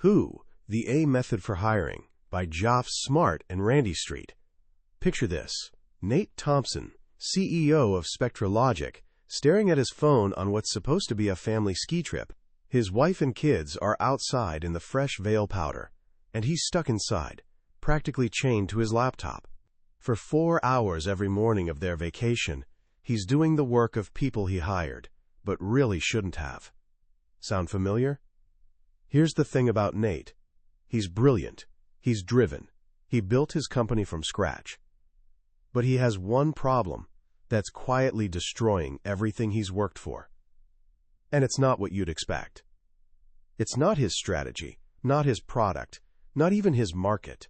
Who? The A Method for Hiring by Geoff Smart and Randy Street. Picture this. Nate Thompson, CEO of SpectraLogic, staring at his phone on what's supposed to be a family ski trip. His wife and kids are outside in the fresh Vail powder, and he's stuck inside, practically chained to his laptop. For 4 hours every morning of their vacation, he's doing the work of people he hired, but really shouldn't have. Sound familiar? Here's the thing about Nate. He's brilliant. He's driven. He built his company from scratch. But he has one problem that's quietly destroying everything he's worked for. And it's not what you'd expect. It's not his strategy, not his product, not even his market.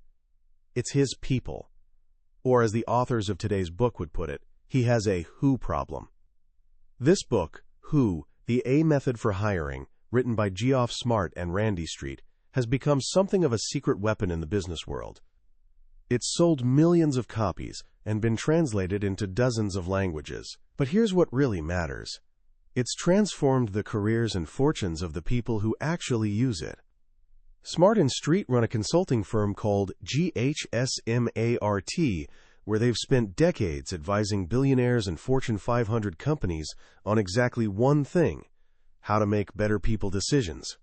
It's his people. Or as the authors of today's book would put it, he has a who problem. This book, Who? The A Method for Hiring, written by Geoff Smart and Randy Street, has become something of a secret weapon in the business world. It's sold millions of copies and been translated into dozens of languages. But here's what really matters. It's transformed the careers and fortunes of the people who actually use it. Smart and Street run a consulting firm called GHSMART, where they've spent decades advising billionaires and Fortune 500 companies on exactly one thing: how to make better people decisions.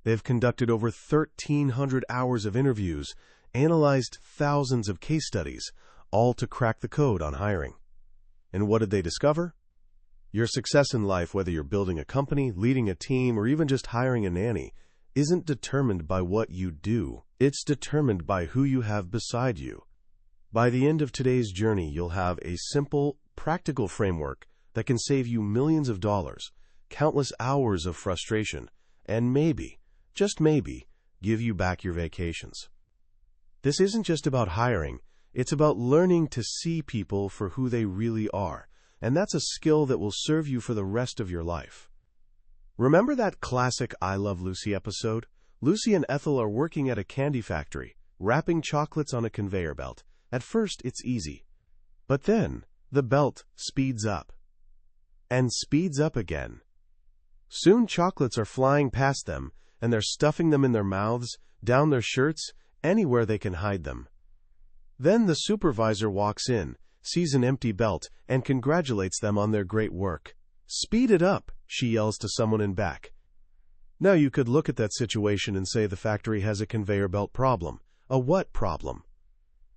They've conducted over 1,300 hours of interviews, analyzed thousands of case studies, all to crack the code on hiring. And what did they discover? Your success in life, whether you're building a company, leading a team, or even just hiring a nanny, isn't determined by what you do. It's determined by who you have beside you. By the end of today's journey, you'll have a simple, practical framework that can save you millions of dollars, countless hours of frustration, and maybe, just maybe, give you back your vacations. This isn't just about hiring. It's about learning to see people for who they really are, and that's a skill that will serve you for the rest of your life. Remember that classic I Love Lucy episode? Lucy and Ethel are working at a candy factory, wrapping chocolates on a conveyor belt. At first, it's easy. But then, the belt speeds up. And speeds up again. Soon chocolates are flying past them, and they're stuffing them in their mouths, down their shirts, anywhere they can hide them. Then the supervisor walks in, sees an empty belt, and congratulates them on their great work. "Speed it up," she yells to someone in back. Now you could look at that situation and say the factory has a conveyor belt problem. A what problem?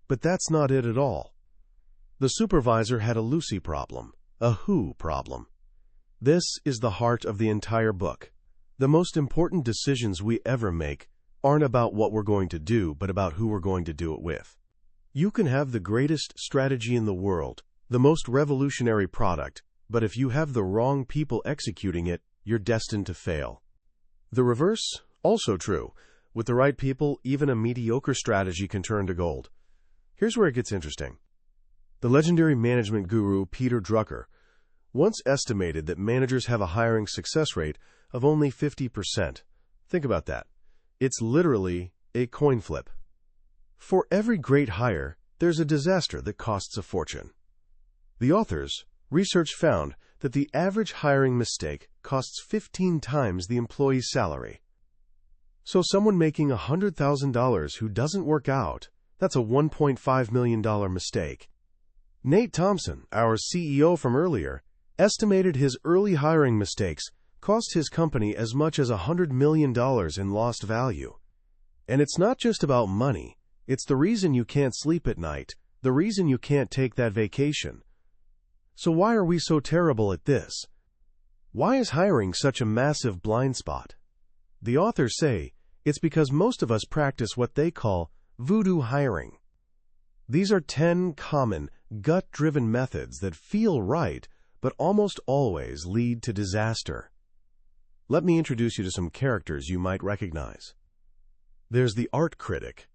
But that's not it at all. The supervisor had a Lucy problem, a who problem. This is the heart of the entire book. The most important decisions we ever make aren't about what we're going to do, but about who we're going to do it with. You can have the greatest strategy in the world, the most revolutionary product, but if you have the wrong people executing it, you're destined to fail. The reverse, also true. With the right people, even a mediocre strategy can turn to gold. Here's where it gets interesting. The legendary management guru Peter Drucker once estimated that managers have a hiring success rate of only 50%. Think about that. It's literally a coin flip. For every great hire, there's a disaster that costs a fortune. The authors' research found that the average hiring mistake costs 15 times the employee's salary. So someone making $100,000 who doesn't work out, that's a $1.5 million mistake. Nate Thompson, our CEO from earlier, estimated his early hiring mistakes cost his company as much as $100 million in lost value. And it's not just about money. It's the reason you can't sleep at night, the reason you can't take that vacation. So why are we so terrible at this? Why is hiring such a massive blind spot? The authors say it's because most of us practice what they call voodoo hiring. These are 10 common, gut-driven methods that feel right, but almost always lead to disaster. Let me introduce you to some characters you might recognize. There's the art critic.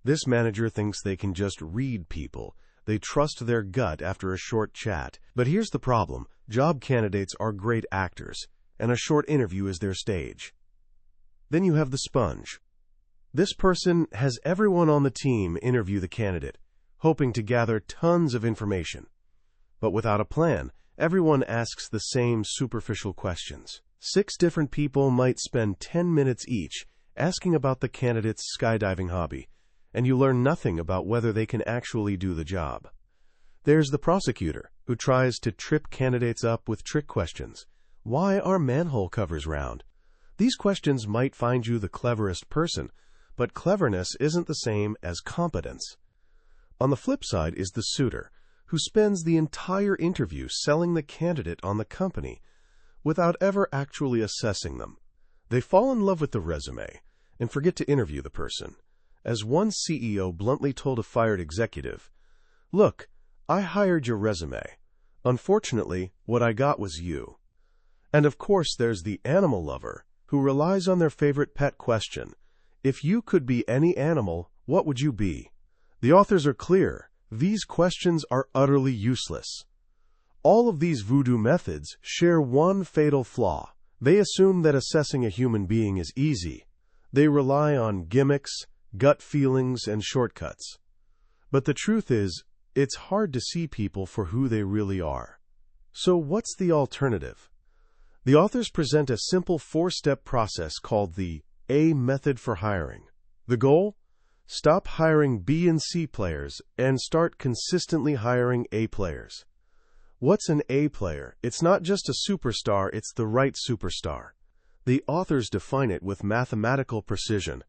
This manager thinks they can just read people. They trust their gut after a short chat. But here's the problem. Job candidates are great actors, and a short interview is their stage. Then you have the sponge. This person has everyone on the team interview the candidate, hoping to gather tons of information. But without a plan, everyone asks the same superficial questions. 6 different people might spend 10 minutes each asking about the candidate's skydiving hobby, and you learn nothing about whether they can actually do the job. There's the prosecutor, who tries to trip candidates up with trick questions. Why are manhole covers round? These questions might find you the cleverest person, but cleverness isn't the same as competence. On the flip side is the suitor, who spends the entire interview selling the candidate on the company without ever actually assessing them. They fall in love with the resume and forget to interview the person. As one CEO bluntly told a fired executive, "Look, I hired your resume. Unfortunately, what I got was you." And of course there's the animal lover, who relies on their favorite pet question. If you could be any animal, what would you be? The authors are clear. These questions are utterly useless. All of these voodoo methods share one fatal flaw. They assume that assessing a human being is easy. They rely on gimmicks, gut feelings, and shortcuts. But the truth is, it's hard to see people for who they really are. So what's the alternative? The authors present a simple 4-step process called the A method for hiring. The goal? Stop hiring B and C players and start consistently hiring A players. What's an A player? It's not just a superstar, it's the right superstar. The authors define it with mathematical precision.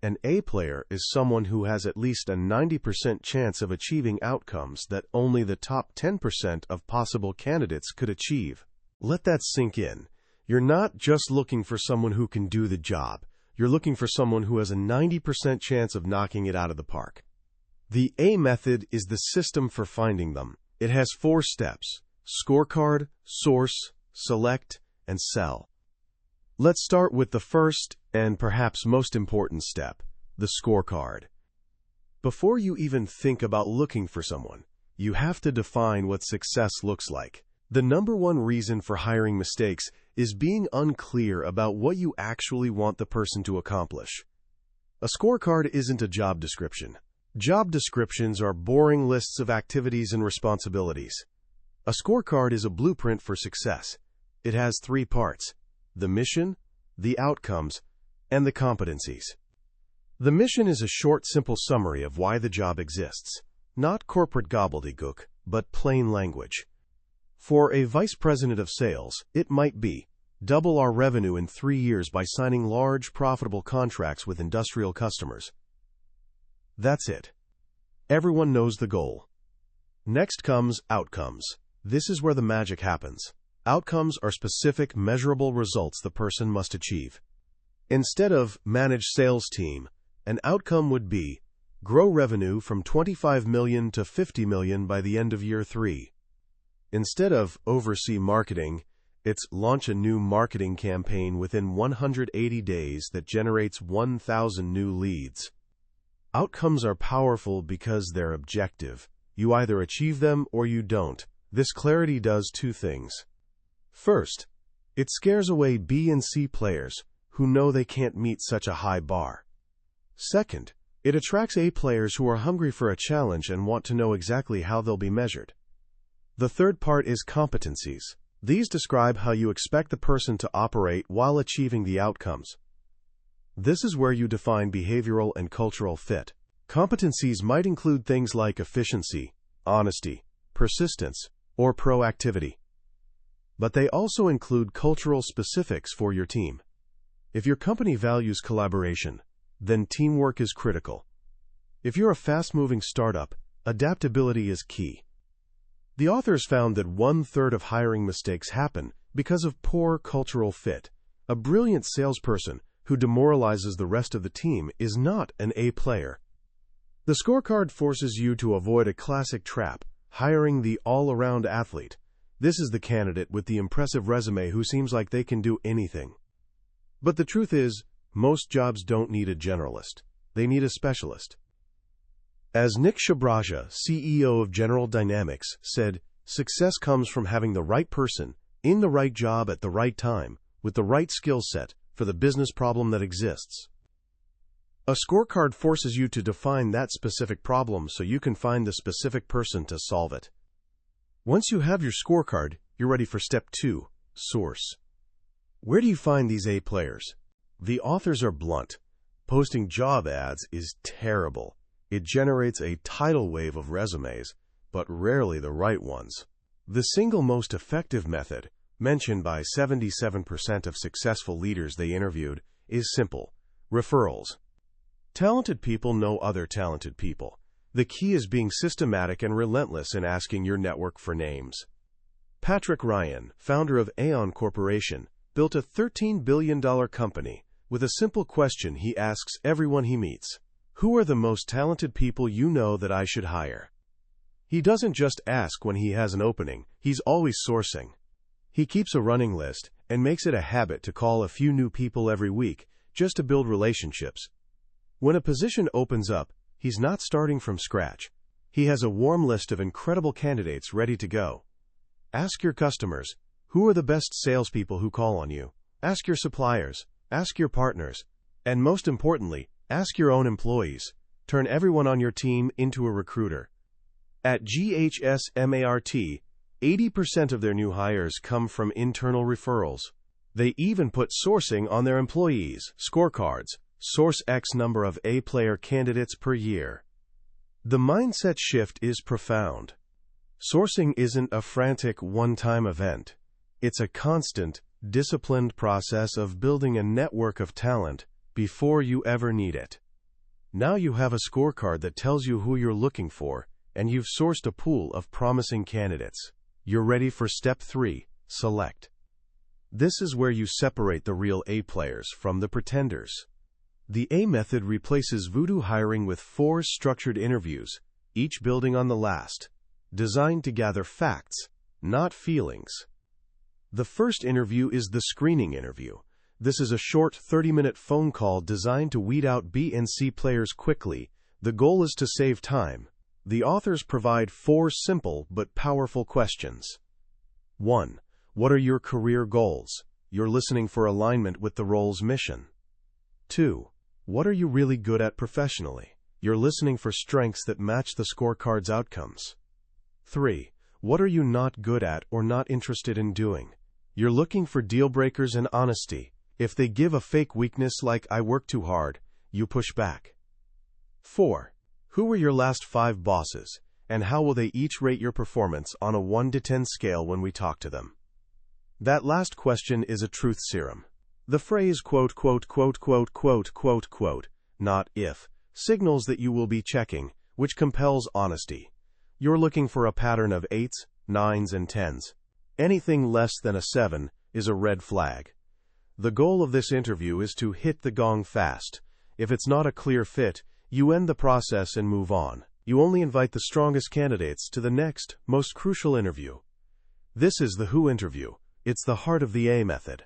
An A player is someone who has at least a 90% chance of achieving outcomes that only the top 10% of possible candidates could achieve. Let that sink in. You're not just looking for someone who can do the job. You're looking for someone who has a 90% chance of knocking it out of the park. The A method is the system for finding them. It has 4 steps: scorecard, source, select, and sell. Let's start with the first and perhaps most important step, the scorecard. Before you even think about looking for someone, you have to define what success looks like. The number one reason for hiring mistakes is being unclear about what you actually want the person to accomplish. A scorecard isn't a job description. Job descriptions are boring lists of activities and responsibilities. A scorecard is a blueprint for success. It has 3 parts: the mission, the outcomes, and the competencies. The mission is a short, simple summary of why the job exists. Not corporate gobbledygook, but plain language. For a vice president of sales, it might be, double our revenue in 3 years by signing large, profitable contracts with industrial customers. That's it. Everyone knows the goal. Next comes outcomes. This is where the magic happens. Outcomes are specific, measurable results the person must achieve. Instead of manage sales team, an outcome would be grow revenue from $25 million to $50 million by the end of year 3. Instead of oversee marketing, it's launch a new marketing campaign within 180 days that generates 1,000 new leads. Outcomes are powerful because they're objective. You either achieve them or you don't. This clarity does 2 things. First, it scares away B and C players who know they can't meet such a high bar. Second, it attracts A players who are hungry for a challenge and want to know exactly how they'll be measured. The third part is competencies. These describe how you expect the person to operate while achieving the outcomes. This is where you define behavioral and cultural fit. Competencies might include things like efficiency, honesty, persistence, or proactivity. But they also include cultural specifics for your team. If your company values collaboration, then teamwork is critical. If you're a fast-moving startup, adaptability is key. The authors found that 1/3 of hiring mistakes happen because of poor cultural fit. A brilliant salesperson who demoralizes the rest of the team is not an A player. The scorecard forces you to avoid a classic trap, hiring the all-around athlete. This is the candidate with the impressive resume who seems like they can do anything. But the truth is, most jobs don't need a generalist. They need a specialist. As Nick Shabraja, CEO of General Dynamics, said, success comes from having the right person in the right job at the right time with the right skill set for the business problem that exists. A scorecard forces you to define that specific problem so you can find the specific person to solve it. Once you have your scorecard, you're ready for step 2, source. Where do you find these A players? The authors are blunt. Posting job ads is terrible. It generates a tidal wave of resumes, but rarely the right ones. The single most effective method, mentioned by 77% of successful leaders they interviewed, is simple: referrals. Talented people know other talented people. The key is being systematic and relentless in asking your network for names. Patrick Ryan, founder of Aon Corporation, built a $13 billion company with a simple question he asks everyone he meets: who are the most talented people you know that I should hire? He doesn't just ask when he has an opening, he's always sourcing. He keeps a running list and makes it a habit to call a few new people every week just to build relationships. When a position opens up, he's not starting from scratch. He has a warm list of incredible candidates ready to go. Ask your customers, who are the best salespeople who call on you? Ask your suppliers, ask your partners, and most importantly, ask your own employees. Turn everyone on your team into a recruiter. At Geoff Smart, 80% of their new hires come from internal referrals. They even put sourcing on their employees' scorecards. Source X number of A-player candidates per year. The mindset shift is profound. Sourcing isn't a frantic one-time event. It's a constant, disciplined process of building a network of talent before you ever need it. Now you have a scorecard that tells you who you're looking for, and you've sourced a pool of promising candidates. You're ready for step 3, select. This is where you separate the real A players from the pretenders. The A method replaces voodoo hiring with 4 structured interviews, each building on the last, designed to gather facts, not feelings. The first interview is the screening interview. This is a short 30-minute phone call designed to weed out B and C players quickly. The goal is to save time. The authors provide 4 simple but powerful questions. 1. What are your career goals? You're listening for alignment with the role's mission. 2. What are you really good at professionally? You're listening for strengths that match the scorecard's outcomes. 3. What are you not good at or not interested in doing? You're looking for deal breakers and honesty. If they give a fake weakness like "I work too hard," you push back. 4. Who were your last 5 bosses, and how will they each rate your performance on a 1 to 10 scale when we talk to them? That last question is a truth serum. The phrase quote, quote, quote, quote, quote, quote, quote, not if, signals that you will be checking, which compels honesty. You're looking for a pattern of 8s, 9s, and 10s. Anything less than a 7 is a red flag. The goal of this interview is to hit the gong fast. If it's not a clear fit, you end the process and move on. You only invite the strongest candidates to the next, most crucial interview. This is the Who interview. It's the heart of the A method.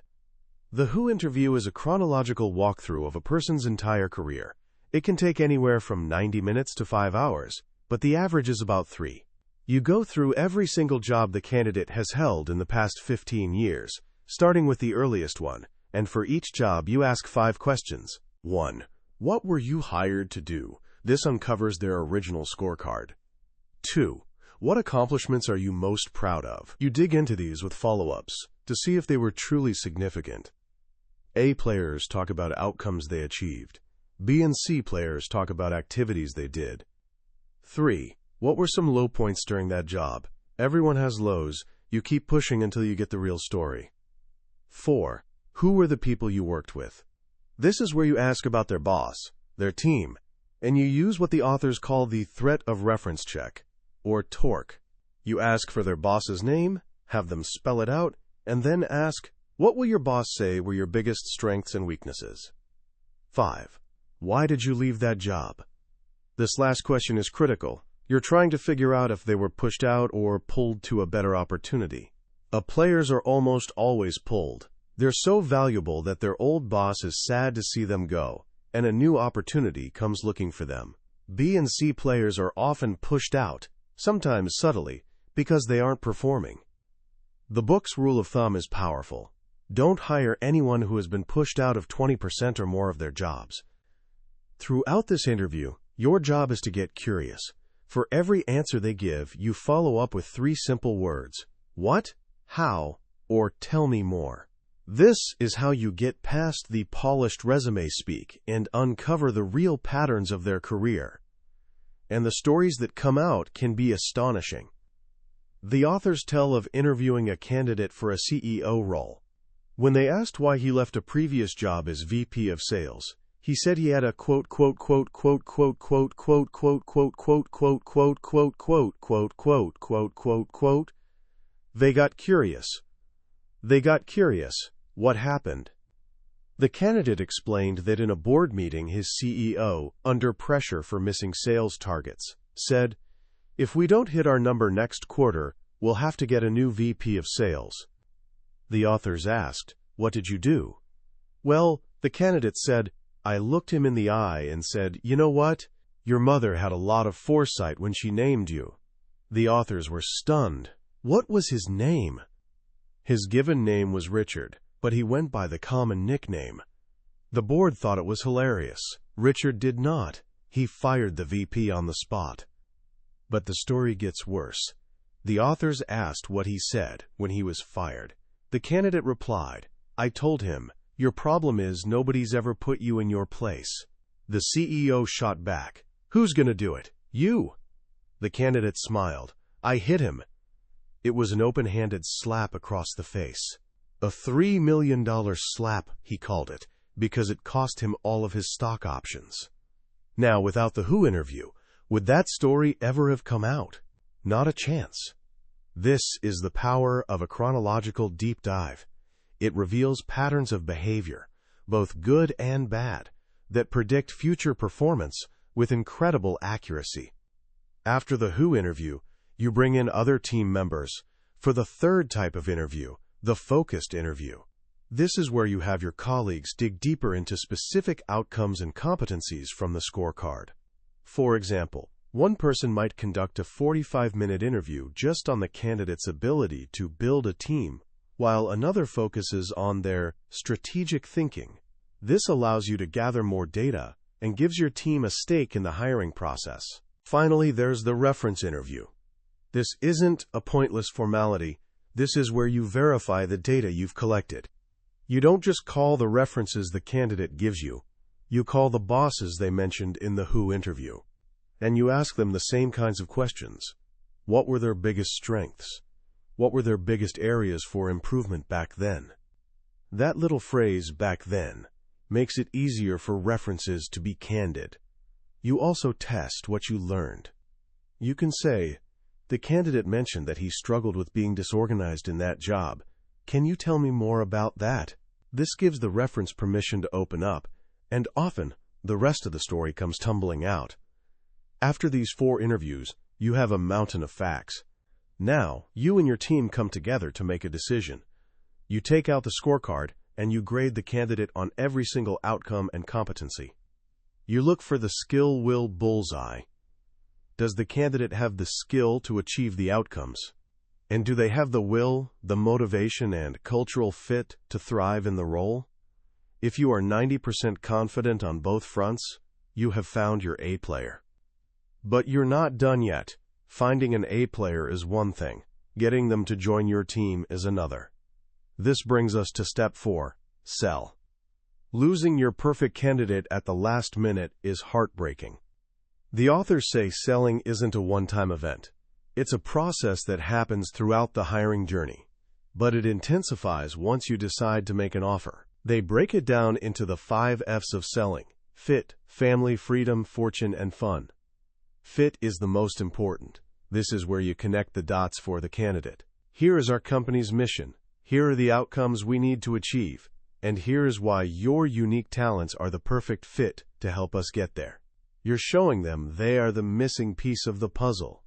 The Who interview is a chronological walkthrough of a person's entire career. It can take anywhere from 90 minutes to 5 hours, but the average is about 3. You go through every single job the candidate has held in the past 15 years, starting with the earliest one, and for each job you ask 5 questions. 1. What were you hired to do? This uncovers their original scorecard. 2. What accomplishments are you most proud of? You dig into these with follow-ups to see if they were truly significant. A players talk about outcomes they achieved. B and C players talk about activities they did. 3. What were some low points during that job? Everyone has lows. You keep pushing until you get the real story. 4. Who were the people you worked with? This is where you ask about their boss, their team, and you use what the authors call the threat of reference check, or TORC. You ask for their boss's name, have them spell it out, and then ask, what will your boss say were your biggest strengths and weaknesses? 5. Why did you leave that job? This last question is critical. You're trying to figure out if they were pushed out or pulled to a better opportunity. Players are almost always pulled. They're so valuable that their old boss is sad to see them go, and a new opportunity comes looking for them. B and C players are often pushed out, sometimes subtly, because they aren't performing. The book's rule of thumb is powerful. Don't hire anyone who has been pushed out of 20% or more of their jobs. Throughout this interview, your job is to get curious. For every answer they give, you follow up with 3 simple words: what, how, or tell me more. This is how you get past the polished resume speak and uncover the real patterns of their career. And the stories that come out can be astonishing. The authors tell of interviewing a candidate for a CEO role. When they asked why he left a previous job as VP of sales, he said he had a quote, quote, quote, quote, quote, quote, quote, quote, quote, quote, quote, quote, quote, quote, quote, quote, quote, quote, quote. They got curious. What happened? The candidate explained that in a board meeting, his CEO, under pressure for missing sales targets, said, "If we don't hit our number next quarter, we'll have to get a new VP of sales." The authors asked, "What did you do?" "Well," the candidate said, "I looked him in the eye and said, 'You know what? Your mother had a lot of foresight when she named you.'" The authors were stunned. What was his name? His given name was Richard, but he went by the common nickname. The board thought it was hilarious. Richard did not. He fired the VP on the spot. But the story gets worse. The authors asked what he said when he was fired. The candidate replied, "I told him, 'Your problem is nobody's ever put you in your place.'" The CEO shot back, "Who's going to do it? You." The candidate smiled, "I hit him." It was an open-handed slap across the face. A $3 million slap, he called it, because it cost him all of his stock options. Now, without the Who interview, would that story ever have come out? Not a chance. This is the power of a chronological deep dive. It reveals patterns of behavior, both good and bad, that predict future performance with incredible accuracy. After the Who interview, you bring in other team members for the third type of interview, the focused interview. This is where you have your colleagues dig deeper into specific outcomes and competencies from the scorecard. For example, one person might conduct a 45-minute interview just on the candidate's ability to build a team, while another focuses on their strategic thinking. This allows you to gather more data and gives your team a stake in the hiring process. Finally, there's the reference interview. This isn't a pointless formality. This is where you verify the data you've collected. You don't just call the references the candidate gives you. You call the bosses they mentioned in the Who interview. And you ask them the same kinds of questions. What were their biggest strengths? What were their biggest areas for improvement back then? That little phrase, "back then," makes it easier for references to be candid. You also test what you learned. You can say, "The candidate mentioned that he struggled with being disorganized in that job. Can you tell me more about that?" This gives the reference permission to open up, and often the rest of the story comes tumbling out. After these 4 interviews, you have a mountain of facts. Now, you and your team come together to make a decision. You take out the scorecard, and you grade the candidate on every single outcome and competency. You look for the skill-will bullseye. Does the candidate have the skill to achieve the outcomes? And do they have the will, the motivation, and cultural fit to thrive in the role? If you are 90% confident on both fronts, you have found your A player. But you're not done yet. Finding an A player is one thing. Getting them to join your team is another. This brings us to step 4, sell. Losing your perfect candidate at the last minute is heartbreaking. The authors say selling isn't a one-time event. It's a process that happens throughout the hiring journey, but it intensifies once you decide to make an offer. They break it down into the 5 F's of selling: fit, family, freedom, fortune, and fun. Fit is the most important. This is where you connect the dots for the candidate. Here is our company's mission. Here are the outcomes we need to achieve. And here is why your unique talents are the perfect fit to help us get there. You're showing them they are the missing piece of the puzzle.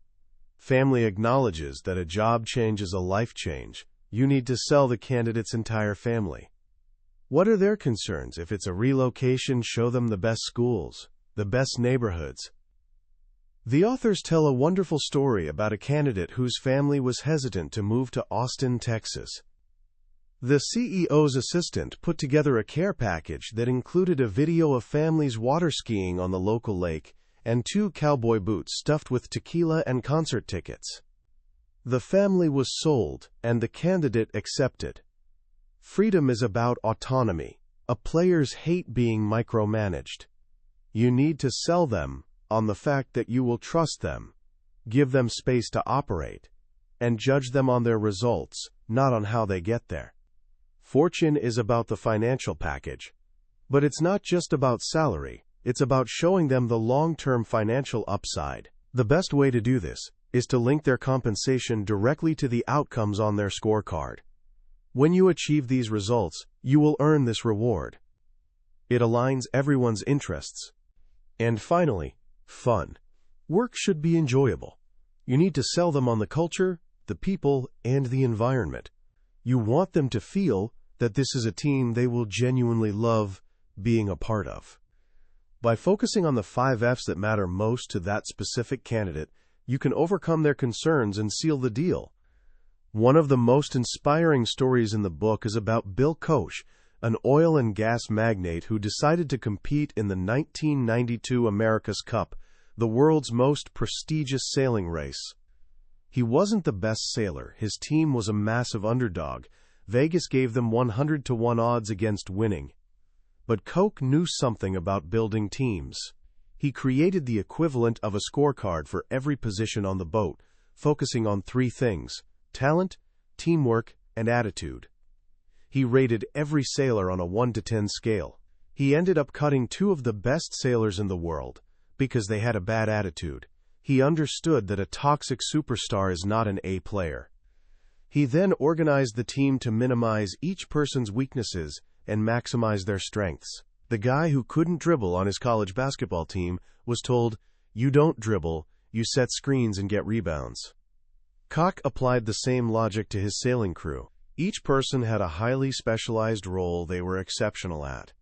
Family acknowledges that a job change is a life change. You need to sell the candidate's entire family. What are their concerns? If it's a relocation, show them the best schools, the best neighborhoods. The authors tell a wonderful story about a candidate whose family was hesitant to move to Austin, Texas. The CEO's assistant put together a care package that included a video of families water skiing on the local lake and 2 cowboy boots stuffed with tequila and concert tickets. The family was sold, and the candidate accepted. Freedom is about autonomy. Players hate being micromanaged. You need to sell them on the fact that you will trust them, give them space to operate, and judge them on their results, not on how they get there. Fortune is about the financial package. But it's not just about salary, it's about showing them the long-term financial upside. The best way to do this is to link their compensation directly to the outcomes on their scorecard. When you achieve these results, you will earn this reward. It aligns everyone's interests. And finally, fun. Work should be enjoyable. You need to sell them on the culture, the people, and the environment. You want them to feel that this is a team they will genuinely love being a part of. By focusing on the 5 F's that matter most to that specific candidate, you can overcome their concerns and seal the deal. One of the most inspiring stories in the book is about Bill Koch, an oil and gas magnate who decided to compete in the 1992 America's Cup, the world's most prestigious sailing race. He wasn't the best sailor. His team was a massive underdog. Vegas gave them 100-to-1 odds against winning. But Koch knew something about building teams. He created the equivalent of a scorecard for every position on the boat, focusing on 3 things: talent, teamwork, and attitude. He rated every sailor on a 1 to 10 scale. He ended up cutting 2 of the best sailors in the world because they had a bad attitude. He understood that a toxic superstar is not an A player. He then organized the team to minimize each person's weaknesses and maximize their strengths. The guy who couldn't dribble on his college basketball team was told, "You don't dribble, you set screens and get rebounds." Koch applied the same logic to his sailing crew. Each person had a highly specialized role they were exceptional at.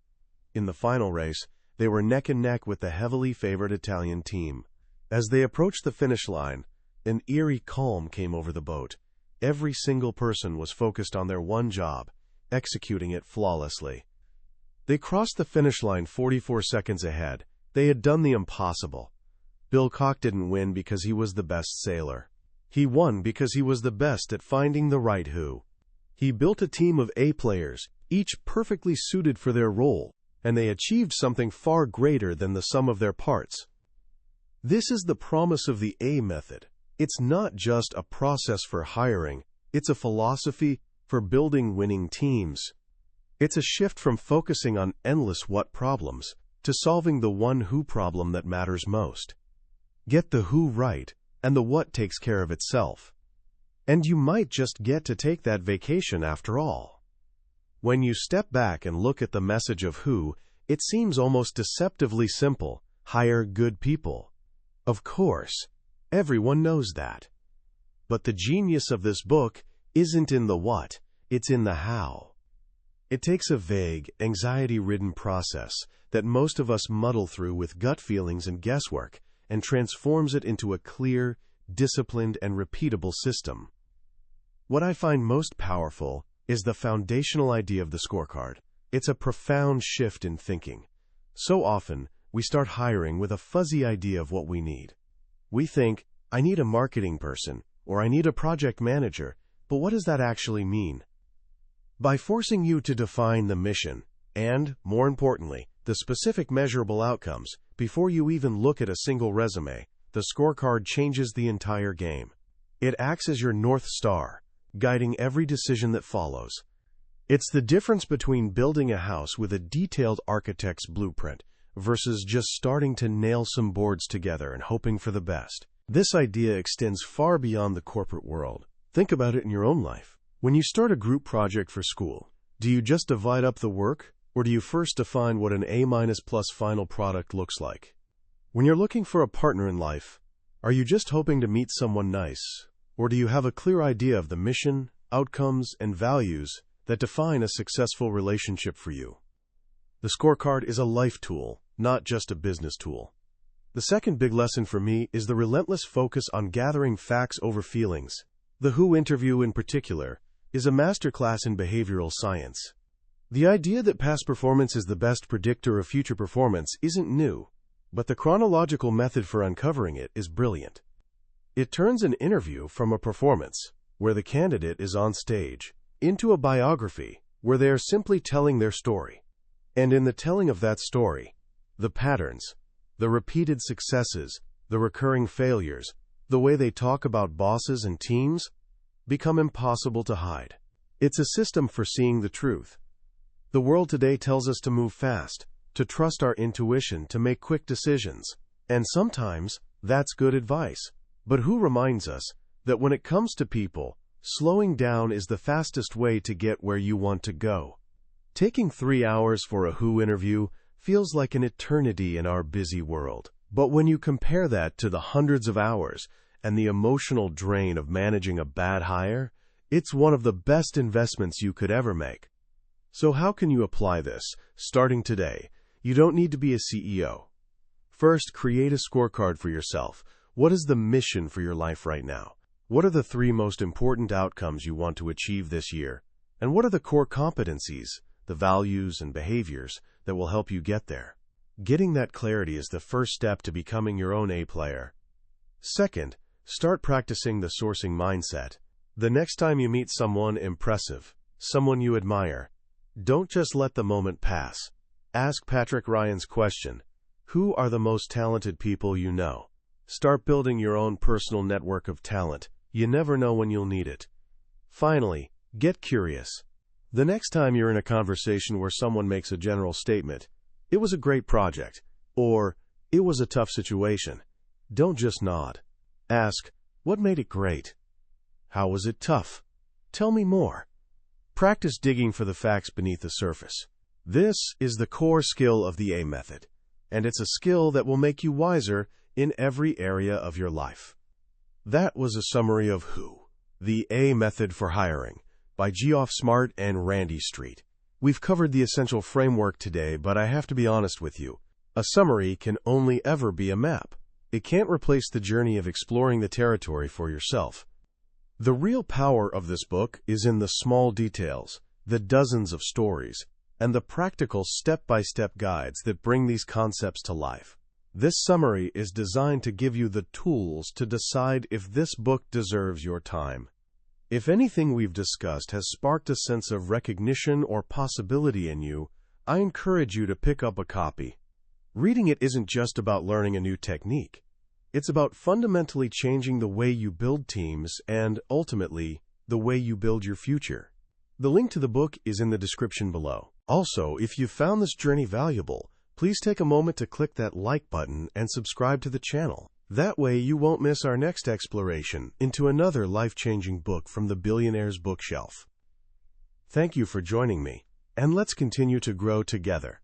In the final race, they were neck and neck with the heavily favored Italian team. As they approached the finish line, an eerie calm came over the boat. Every single person was focused on their one job, executing it flawlessly. They crossed the finish line 44 seconds ahead. They had done the impossible. Bill Koch didn't win because he was the best sailor. He won because he was the best at finding the right who. He built a team of A players, each perfectly suited for their role, and they achieved something far greater than the sum of their parts. This is the promise of the A method. It's not just a process for hiring, it's a philosophy for building winning teams. It's a shift from focusing on endless what problems to solving the one who problem that matters most. Get the who right, and the what takes care of itself. And you might just get to take that vacation after all. When you step back and look at the message of who, it seems almost deceptively simple: hire good people. Of course, everyone knows that. But the genius of this book isn't in the what, it's in the how. It takes a vague, anxiety-ridden process that most of us muddle through with gut feelings and guesswork and transforms it into a clear, disciplined, and repeatable system. What I find most powerful is the foundational idea of the scorecard. It's a profound shift in thinking. So often, we start hiring with a fuzzy idea of what we need. We think, I need a marketing person, or I need a project manager, but what does that actually mean? By forcing you to define the mission, and, more importantly, the specific measurable outcomes, before you even look at a single resume, the scorecard changes the entire game. It acts as your North Star, guiding every decision that follows. It's the difference between building a house with a detailed architect's blueprint versus just starting to nail some boards together and hoping for the best. This idea extends far beyond the corporate world. Think about it in your own life. When you start a group project for school, do you just divide up the work, or do you first define what an A- plus final product looks like? When you're looking for a partner in life, are you just hoping to meet someone nice, or do you have a clear idea of the mission, outcomes, and values that define a successful relationship for you? The scorecard is a life tool, not just a business tool. The second big lesson for me is the relentless focus on gathering facts over feelings. The Who interview in particular is a masterclass in behavioral science. The idea that past performance is the best predictor of future performance isn't new, but the chronological method for uncovering it is brilliant. It turns an interview from a performance, where the candidate is on stage, into a biography, where they are simply telling their story. And in the telling of that story, the patterns, the repeated successes, the recurring failures, the way they talk about bosses and teams, become impossible to hide. It's a system for seeing the truth. The world today tells us to move fast, to trust our intuition, to make quick decisions. And sometimes, that's good advice. But who reminds us that when it comes to people, slowing down is the fastest way to get where you want to go? Taking 3 hours for a Who interview feels like an eternity in our busy world. But when you compare that to the hundreds of hours and the emotional drain of managing a bad hire, it's one of the best investments you could ever make. So how can you apply this? Starting today, you don't need to be a CEO. First, create a scorecard for yourself. What is the mission for your life right now? What are the 3 most important outcomes you want to achieve this year? And what are the core competencies, the values and behaviors that will help you get there? Getting that clarity is the first step to becoming your own A player. Second, start practicing the sourcing mindset. The next time you meet someone impressive, someone you admire, don't just let the moment pass. Ask Patrick Ryan's question: who are the most talented people you know? Start building your own personal network of talent. You never know when you'll need it. Finally, get curious. The next time you're in a conversation where someone makes a general statement, "It was a great project," or "It was a tough situation," don't just nod. Ask, "What made it great? How was it tough? Tell me more." Practice digging for the facts beneath the surface. This is the core skill of the A method, and it's a skill that will make you wiser in every area of your life. That was a summary of Who, the A Method for Hiring, by Geoff Smart and Randy Street. We've covered the essential framework today, but I have to be honest with you. A summary can only ever be a map. It can't replace the journey of exploring the territory for yourself. The real power of this book is in the small details, the dozens of stories, and the practical step-by-step guides that bring these concepts to life. This summary is designed to give you the tools to decide if this book deserves your time. If anything we've discussed has sparked a sense of recognition or possibility in you, I encourage you to pick up a copy. Reading it isn't just about learning a new technique. It's about fundamentally changing the way you build teams and, ultimately, the way you build your future. The link to the book is in the description below. Also, if you found this journey valuable, please take a moment to click that like button and subscribe to the channel. That way you won't miss our next exploration into another life-changing book from the billionaire's bookshelf. Thank you for joining me, and let's continue to grow together.